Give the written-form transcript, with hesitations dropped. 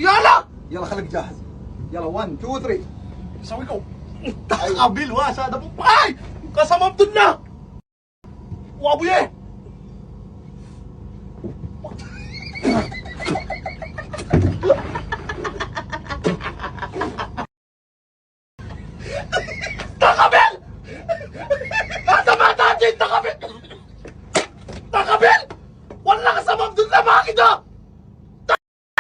يلا يلا خليك جاهز. يلا 1 2 3. sabi ko takabil wa sa dapong ay kasama doon na wabu ye takabil nasa mata natin takabil wala kasama doon na bakit ah